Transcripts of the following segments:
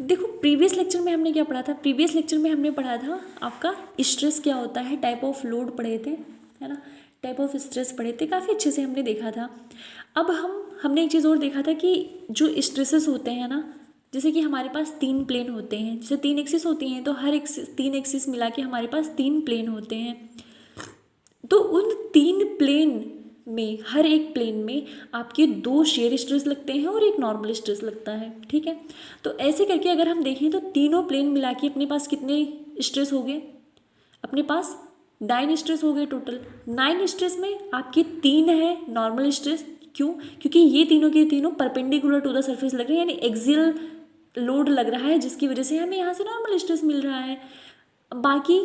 देखो previous lecture में हमने क्या पढ़ा था, प्रीवियस लेक्चर में हमने पढ़ा था आपका स्ट्रेस क्या होता है, टाइप ऑफ लोड पढ़े थे, है ना, टाइप ऑफ स्ट्रेस पढ़े थे, काफ़ी अच्छे से हमने देखा था। अब हमने एक चीज़ और देखा था कि जो स्ट्रेसेस होते हैं ना, जैसे कि हमारे पास 3 प्लेन होते हैं, जैसे 3 एक्सिस होती हैं, तो हर 3 एक्सिस मिला के हमारे पास 3 प्लेन होते हैं। तो उन 3 प्लेन में, हर एक प्लेन में आपके 2 शेयर स्ट्रेस लगते हैं और एक नॉर्मल स्ट्रेस लगता है, ठीक है। तो ऐसे करके अगर हम देखें तो तीनों प्लेन मिला के अपने पास कितने स्ट्रेस हो गए, अपने पास 9 स्ट्रेस हो गए टोटल। 9 स्ट्रेस में आपके 3 है नॉर्मल स्ट्रेस, क्यों, क्योंकि ये तीनों के तीनों परपेंडिकुलर टू द सरफेस लग रहे हैं, यानी एक्सियल लोड लग रहा है, जिसकी वजह से हमें यहाँ से नॉर्मल स्ट्रेस मिल रहा है। बाकी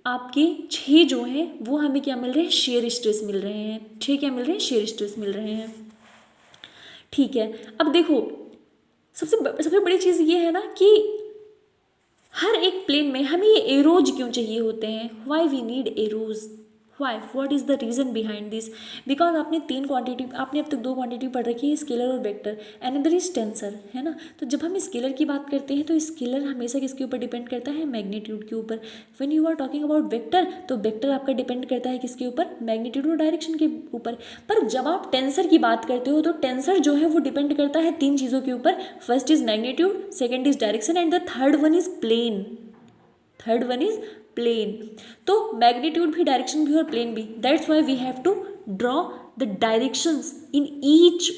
आपके 6 जो हैं वो हमें क्या मिल रहे हैं, शेयर स्ट्रेस मिल रहे हैं। 6 क्या मिल रहे हैं, शेयर स्ट्रेस मिल रहे हैं, ठीक है। अब देखो सबसे बड़ी चीज़ ये है ना कि हर एक प्लेन में हमें ये एरोज क्यों चाहिए होते हैं, why we need arrows, why, what is the reason behind this. Because आपने 3 क्वांटिटी, आपने अब तक 2 क्वांटिटी पढ़ रखी है, स्केलर और वेक्टर, अनदर इज टेंसर, है ना। तो जब हम स्केलर की बात करते हैं तो स्केलर हमेशा किसके ऊपर डिपेंड करता है, मैग्नीट्यूड के ऊपर। When you are talking about vector, तो वेक्टर आपका डिपेंड करता है किसके ऊपर, मैग्नीट्यूड और डायरेक्शन के ऊपर। पर जब आप टेंसर की बात करते हो तो टेंसर जो है वो डिपेंड करता है 3 चीज़ों के ऊपर, first is magnitude, second is direction and the third one is plane, third one is plane. तो मैग्नीट्यूड भी, डायरेक्शन भी और प्लेन भी, that's why we have to draw the directions in each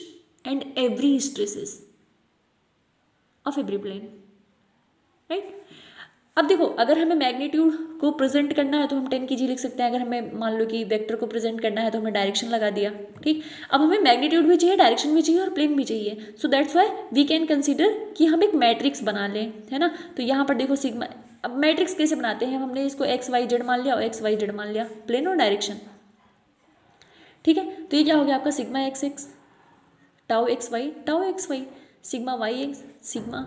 and every stresses of every plane, right. अब देखो अगर हमें magnitude को प्रेजेंट करना है तो हम 10 kg लिख सकते हैं, अगर हमें मान लो कि वेक्टर को प्रेजेंट करना है तो हमने डायरेक्शन लगा दिया, ठीक। अब हमें मैग्नीट्यूड भी चाहिए, डायरेक्शन भी चाहिए और प्लेन भी चाहिए, so that's why we can consider कि हम एक मैट्रिक्स बना लें, है ना। तो यहाँ पर देखो सिग्मा, अब मैट्रिक्स कैसे बनाते हैं, हमने इसको एक्स वाई जेड मान लिया और एक्स वाई जेड मान लिया, प्लेन और डायरेक्शन, ठीक है। तो ये क्या हो गया आपका, sigma x x, tau x y, sigma y x, sigma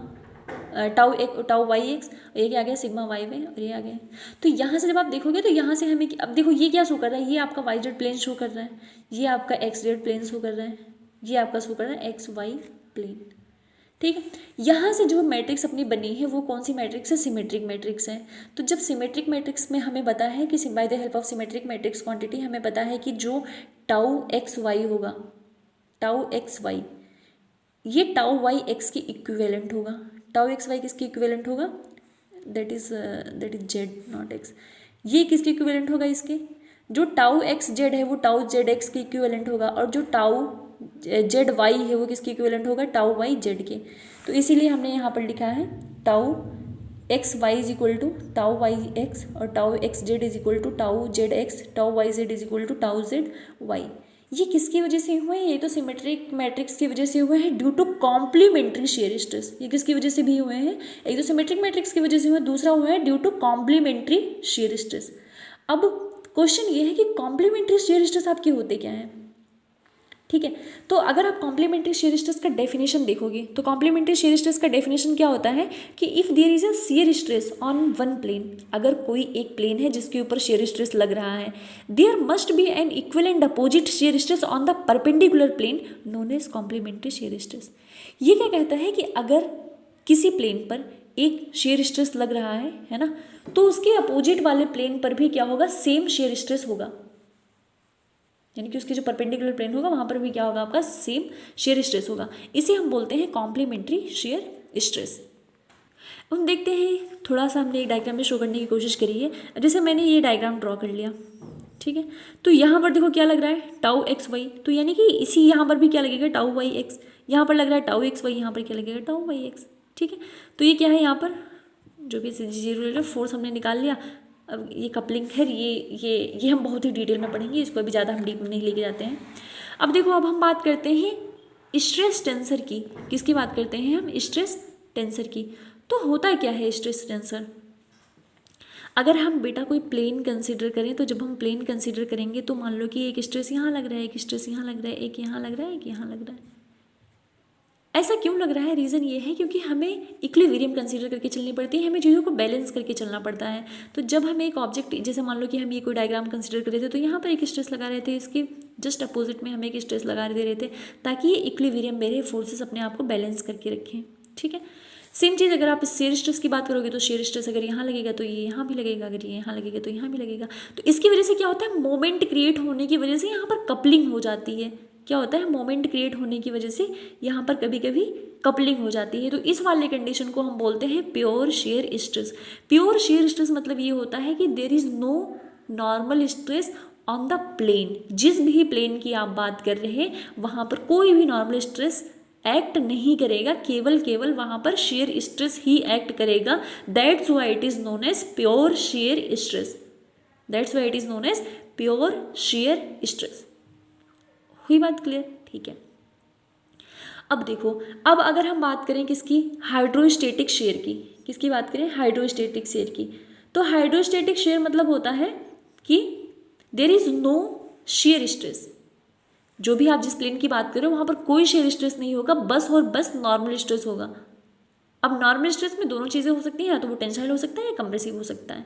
tau y x, और ये क्या आ गया, सिग्मा वाई वाई, और ये आ गया। तो यहाँ से जब आप देखोगे तो यहाँ से हमें, अब देखो ये क्या शो कर रहा है, ये आपका वाई जेड प्लेन शो कर रहा है, ये आपका एक्स जेड प्लेन शो कर रहा है, ये आपका शो कर रहा है एक्स वाई प्लेन, ठीक है। यहाँ से जो मैट्रिक्स अपनी बनी है वो कौन सी मैट्रिक्स है, सिमेट्रिक मैट्रिक्स है। तो जब सिमेट्रिक मैट्रिक्स में हमें पता है कि by the help of symmetric matrix quantity हमें पता है कि जो टाउ एक्स वाई होगा, टाउ एक्स वाई, ये टाउ वाई एक्स की इक्विवेलेंट होगा, टाउ एक्स वाई किसकी इक्विवेलेंट होगा, that is Z not x. ये किसकी इक्विवेलेंट होगा, इसके जो टाउ एक्स जेड है वो टाउ जेड एक्स की इक्विवेलेंट होगा, और जो टाउ जेड वाई है वो किसकी इक्विवेलेंट होगा, टाउ वाई जेड के। तो इसीलिए हमने यहाँ पर लिखा है tau x y is equal to tau y x और tau x z is equal to tau z x, tau y z is equal to tau z y. ये किसकी वजह से हुए हैं, ये तो सिमेट्रिक मैट्रिक्स की वजह से हुए हैं due to complementary shear stress. ये किसकी वजह से भी हुए हैं, एक तो सिमेट्रिक मैट्रिक्स की वजह से हुए, दूसरा हुआ है due to complementary shear stress. अब क्वेश्चन ये है कि कॉम्प्लीमेंट्री शेयर स्ट्रेस आपके होते क्या हैं, ठीक है। तो अगर आप कॉम्प्लीमेंट्री शेयर स्ट्रेस का डेफिनेशन देखोगे तो कॉम्प्लीमेंट्री शेयर स्ट्रेस का डेफिनेशन क्या होता है कि if there is a shear stress on one plane, अगर कोई एक प्लेन है जिसके ऊपर शेयर स्ट्रेस लग रहा है, there must be an equal and opposite shear stress on the perpendicular plane known as complementary shear stress. ये क्या कहता है कि अगर किसी प्लेन पर एक शेयर स्ट्रेस लग रहा है ना, तो उसके अपोजिट वाले प्लेन पर भी क्या होगा, सेम शेयर स्ट्रेस होगा, यानी कि उसके जो परपेंडिकुलर प्लेन होगा वहाँ पर भी क्या होगा, आपका सेम शेयर स्ट्रेस होगा। इसे हम बोलते हैं कॉम्प्लीमेंट्री शेयर स्ट्रेस। हम देखते हैं, थोड़ा सा हमने एक डायग्राम में शो करने की कोशिश करी है। जैसे मैंने ये डायग्राम ड्रॉ कर लिया, ठीक है। तो यहाँ पर देखो क्या लग रहा है, टाउ एक्स वाई, तो यानी कि इसी यहाँ पर भी क्या लगेगा, टाउ वाई एक्स। यहाँ पर लग रहा है टाउ एक्स वाई, यहाँ पर क्या लगेगा, टाउ वाई एक्स, ठीक है। तो ये क्या है, यहाँ पर जो भी जीरो फोर्स हमने निकाल लिया। अब ये कपलिंग है, ये हम बहुत ही डिटेल में पढ़ेंगे, इसको अभी ज़्यादा हम डीप में नहीं लेके जाते हैं। अब देखो अब हम बात करते हैं स्ट्रेस टेंसर की, किसकी बात करते हैं हम, स्ट्रेस टेंसर की। तो होता क्या है स्ट्रेस टेंसर, अगर हम बेटा कोई प्लेन कंसीडर करें, तो जब हम प्लेन कंसीडर करेंगे तो मान लो कि एक स्ट्रेस यहाँ लग रहा है, एक स्ट्रेस यहाँ लग रहा है, एक यहाँ लग रहा है, एक यहाँ लग रहा है। ऐसा क्यों लग रहा है, रीज़न ये है क्योंकि हमें इक्विलिब्रियम कंसीडर करके चलनी पड़ती है, हमें चीज़ों को बैलेंस करके चलना पड़ता है। तो जब हम एक ऑब्जेक्ट, जैसे मान लो कि हम ये कोई डायग्राम कंसीडर कर रहे थे, तो यहाँ पर एक स्ट्रेस लगा रहे थे, इसके जस्ट अपोजिट में हम एक स्ट्रेस लगा दे रहे थे, ताकि ये इक्विलिब्रियम मेरे फोर्सेस अपने आप को बैलेंस करके रखें, ठीक है। सेम चीज़ अगर आप शेयर स्ट्रेस की बात करोगे तो शेयर स्ट्रेस अगर यहाँ लगेगा तो ये यहाँ भी लगेगा, अगर ये यहाँ लगेगा तो यहाँ भी लगेगा। तो इसकी वजह से क्या होता है, मोमेंट क्रिएट होने की वजह से यहाँ पर कपलिंग हो जाती है। क्या होता है, मोमेंट क्रिएट होने की वजह से यहाँ पर कभी कभी कपलिंग हो जाती है। तो इस वाले कंडीशन को हम बोलते हैं pure shear stress. Pure shear stress मतलब ये होता है कि there is no normal stress on the plane. जिस भी प्लेन की आप बात कर रहे हैं वहाँ पर कोई भी नॉर्मल स्ट्रेस एक्ट नहीं करेगा, केवल वहाँ पर शेयर स्ट्रेस ही एक्ट करेगा। That's why it is known as pure shear stress. That's why it is known as pure shear stress. हुई बात क्लियर? ठीक है। अब देखो, अब अगर हम बात करें किसकी, हाइड्रोस्टेटिक शेयर की, किसकी बात करें, हाइड्रोस्टेटिक शेयर की। तो हाइड्रोस्टेटिक शेयर मतलब होता है कि there is no shear stress. जो भी आप जिस प्लेन की बात कर रहे हो वहाँ पर कोई शेयर स्ट्रेस नहीं होगा, बस और बस नॉर्मल स्ट्रेस होगा। अब नॉर्मल स्ट्रेस में दोनों चीज़ें हो सकती हैं, या तो वो टेंसाइल हो सकता है या कंप्रेसिव हो सकता है।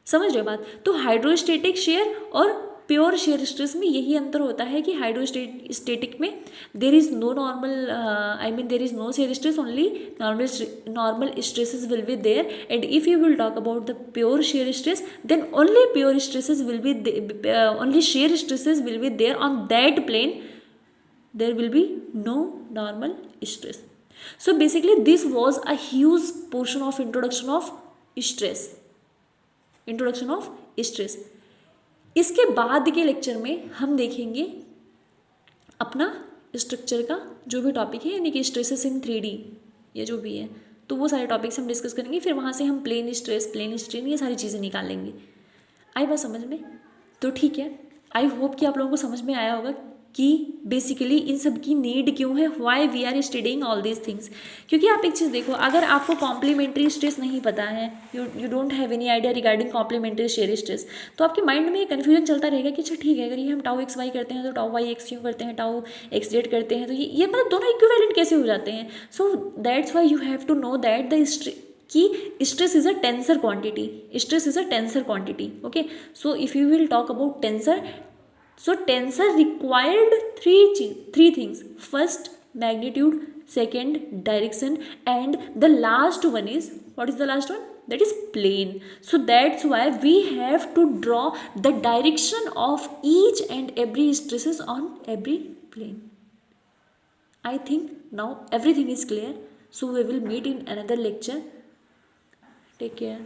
समझ रहे बात? तो हाइड्रोस्टेटिक शेयर और प्योर शेयर स्ट्रेस में यही अंतर होता है कि हाइड्रोस्टेटिक में there is no normal, I mean there is no shear stress, only normal stresses will be there. And if you will talk about the pure shear stress, then only pure stresses will be, only shear stresses will be there on that plane, there will be no normal stress. So basically this was a huge portion of introduction of stress. इसके बाद के lecture में हम देखेंगे अपना structure का जो भी टॉपिक है, यानी कि स्ट्रेसेस इन 3D या जो भी है, तो वो सारे टॉपिक्स हम डिस्कस करेंगे। फिर वहाँ से हम प्लेन स्ट्रेस, प्लेन स्ट्रेन, ये सारी चीज़ें निकाल लेंगे। आई बात समझ में? तो ठीक है, आई होप कि आप लोगों को समझ में आया होगा कि बेसिकली इन सब की नीड क्यों है, why we are studying all these things. क्योंकि आप एक चीज़ देखो, अगर आपको कॉम्प्लीमेंट्री स्ट्रेस नहीं पता है, you don't have any idea regarding complementary shear stress, तो आपके माइंड में ये कन्फ्यूजन चलता रहेगा कि अच्छा ठीक है, अगर ये हम टाउ एक्स वाई करते हैं तो टाउ वाई एक्स क्यों करते हैं, टाउ एक्स जेड करते हैं, तो ये मतलब दोनों इक्विवेलेंट कैसे हो जाते हैं। So that's why you have to know that the कि stress is a tensor quantity, stress is a tensor quantity. Okay, so if you will talk about tensor, so tensor required three things. First, magnitude. Second, direction. And the last one is, what is the last one? That is plane. So that's why we have to draw the direction of each and every stresses on every plane. I think now everything is clear. So we will meet in another lecture. Take care.